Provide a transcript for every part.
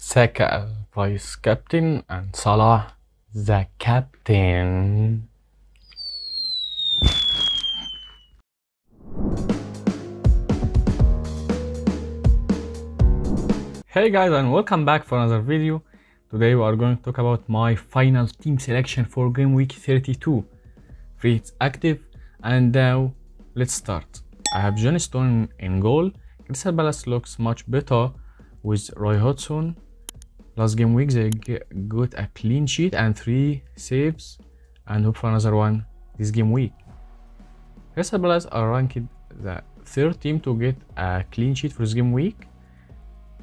SAKA vice captain and Salah the captain. Hey guys, and welcome back for another video. Today we are going to talk about my final team selection for game week 32. Free hits active, and now let's start. I have John Stone in goal. Crystal Palace looks much better with Roy Hodgson. Last game week they got a clean sheet and 3 saves, and hope for another one this game week. Crystal Palace are ranked the 3rd team to get a clean sheet for this game week,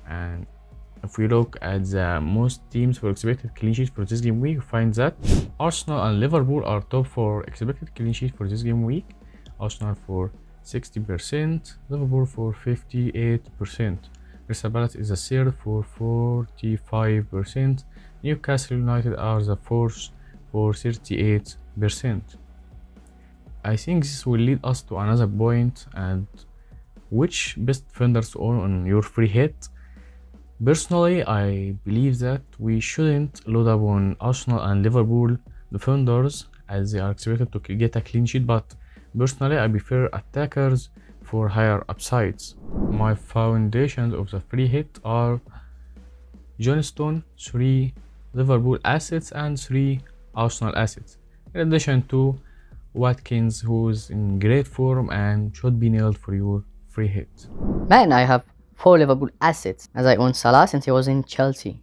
and if we look at the most teams for expected clean sheet for this game week, we find that ARSenal and Liverpool are top for expected clean sheet for this game week. Arsenal for 60%, Liverpool for 58%. Crystal Palace is the 3rd for 45%. Newcastle United are the 4th for 38%. I think this will lead us to another point, and which best defenders to own on your free hit. Personally, I believe that we shouldn't load up on Arsenal and Liverpool defenders as they are expected to get a clean sheet, but personally I prefer attackers for higher upsides. My foundations of the free hit are John Stone, 3 Liverpool assets and 3 Arsenal assets, in addition to Watkins, who's in great form and should be nailed for your free hit. Man, I have 4 Liverpool assets as I own Salah since he was in Chelsea.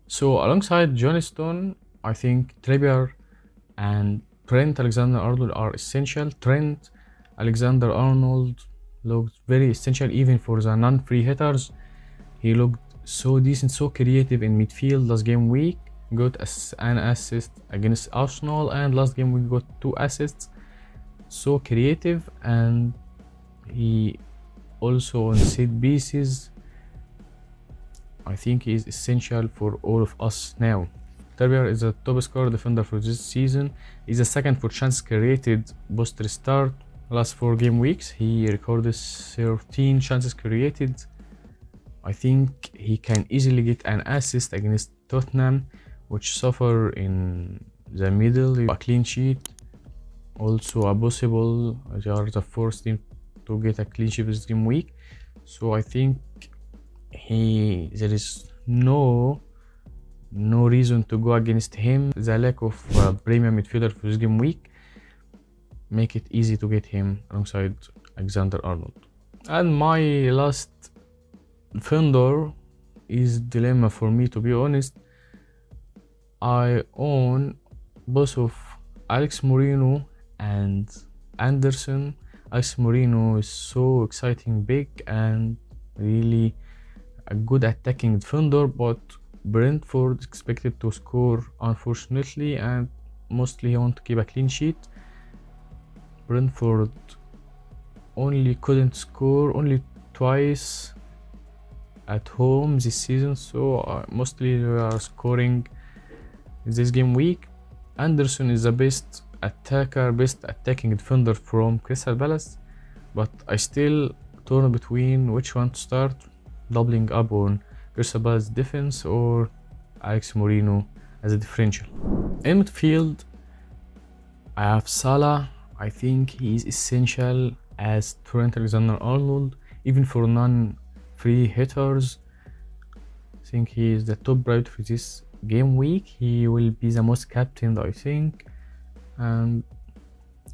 So alongside John Stone, I think Trippier and Trent Alexander-Arnold are essential. Trent Alexander-Arnold looked very essential even for the non-free hitters. He looked so decent, so creative in midfield last game week. Got an assist against Arsenal, and last game we got 2 assists. So creative, and he also on set pieces. I think he is essential for all of us now. Trippier is the top scorer defender for this season. He's the 2nd for chances created post restart. Last 4 game weeks he recorded 13 chances created. I think he can easily get an assist against Tottenham, which suffer in the middle. A clean sheet, also a possible. They are the 4th team to get a clean sheet this game week, so I think there is no reason to go against him. The lack of premium midfielder for this game week make it easy to get him alongside Alexander-Arnold. And my last defender is dilemma for me, to be honest. I own both of Alex Moreno and Anderson. Alex Moreno is so exciting, big, and really a good attacking defender, but Brentford expected to score unfortunately, and mostly he want to keep a clean sheet. Brentford only couldn't score only twice at home this season, so mostly they are scoring this game week. Anderson is the best attacker, best attacking defender from Crystal Palace, but I still torn between which one to start, doubling up on Crystal Palace defense or Alex Moreno as a differential. In midfield, I have Salah. I think he is essential as Trent Alexander-Arnold, even for non-free hitters. I think he is the top priority for this game week. He will be the most captained, I think, and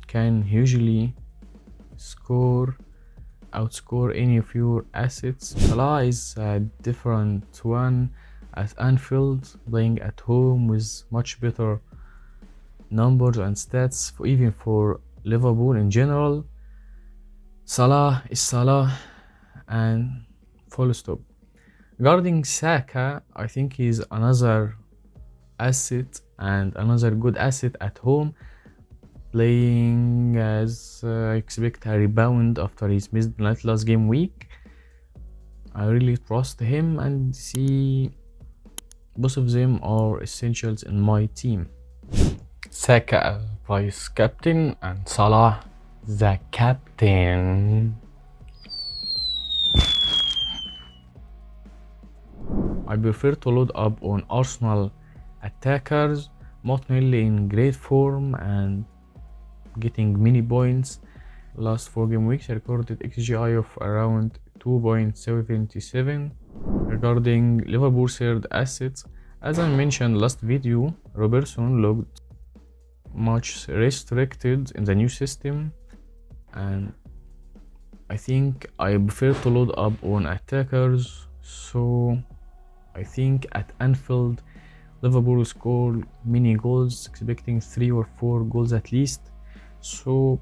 can usually outscore any of your assets. Salah is a different one at Anfield, playing at home with much better numbers and stats, even for Liverpool in general. Salah is Salah, and full stop. Regarding Saka, I think he's another asset and another good asset at home, playing as I expect a rebound after his missed last game week. I really trust him, and see both of them are essentials in my team. Saka vice captain and Salah the captain. I prefer to load up on Arsenal attackers. Martinelli in great form and getting many points. Last 4 game weeks I recorded XGI of around 2.77. Regarding Liverpool's third assets, as I mentioned last video, Robertson looked much restricted in the new system, and I think I prefer to load up on attackers. So I think at Anfield Liverpool will score many goals, expecting 3 or 4 goals at least. So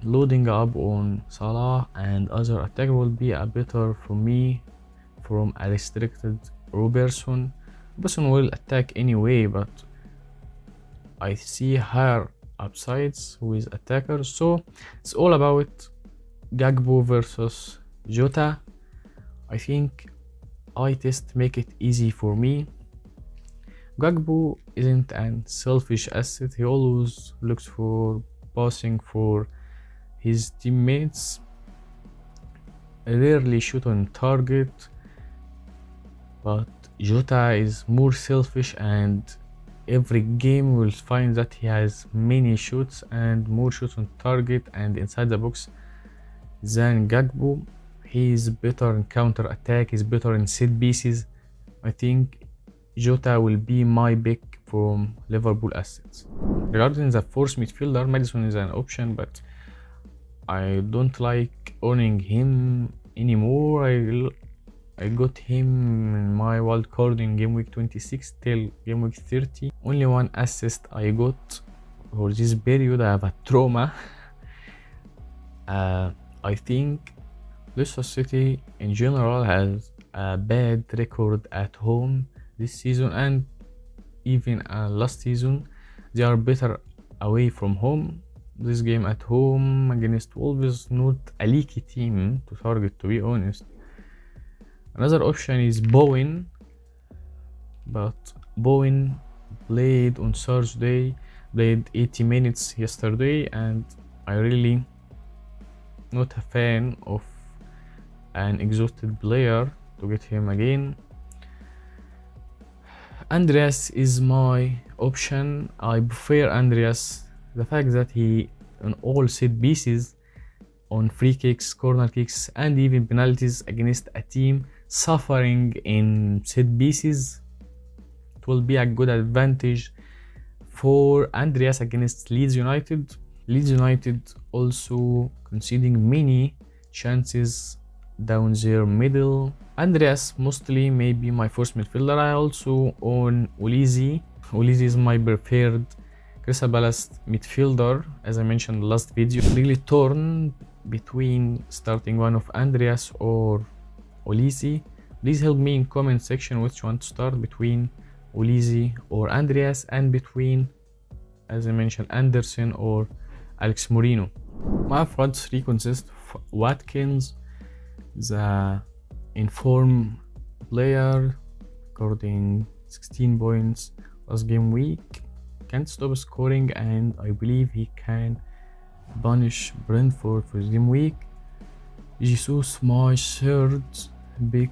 loading up on Salah and other attacker will be a better for me from a restricted Robertson. Robertson will attack anyway, but I see higher upsides with attackers. So it's all about Gakpo versus Jota. I think eye test make it easy for me. Gakpo isn't a selfish asset. He always looks for passing for his teammates, rarely shoot on target, but Jota is more selfish, and every game will find that he has many shoots and more shoots on target and inside the box than Gakpo. He is better in counter attack, he's better in set pieces. I think Jota will be my pick from Liverpool assets. Regarding the fourth midfielder, Maddison is an option, but I don't like owning him anymore. I got him in my wild card in Gameweek 26 till Gameweek 30. Only one assist I got for this period. I have a trauma. I think Leicester City in general has a bad record at home this season, and even last season. They are better away from home. This game at home against Wolves, not a leaky team to target, to be honest. Another option is BOWEN, but BOWEN played on Thursday, played 80 minutes yesterday, and I really not a fan of an exhausted player to get him again. Andreas is my option. I prefer Andreas. The fact that he on all set pieces, on free kicks, corner kicks, and even penalties against a team suffering in set pieces, it will be a good advantage for Andreas against Leeds United. Leeds United also conceding many chances down their middle. Andreas mostly may be my first midfielder. I also own Olise. Olise is my preferred Crystal Palace midfielder. As I mentioned last video, really torn between starting one of Andreas or Olise. Please help me in comment section which one to start between Olise or Andreas, and between, as I mentioned, Anderson or Alex Moreno. My front three consist of Watkins, the informed player, recording 16 points last game week, can't stop scoring, and I believe he can punish Brentford for game week. Jesus, my third pick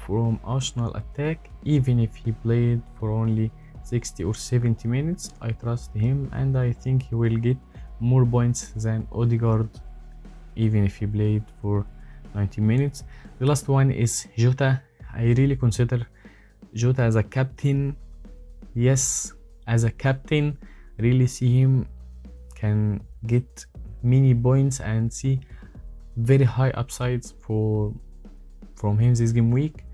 from Arsenal attack. Even if he played for only 60 or 70 minutes, I trust him, and I think he will get more points than Odegaard even if he played for 90 minutes. The last one is Jota. I really consider Jota as a captain. Yes, as a captain, really see him can get many points and see very high upsides from him this game week.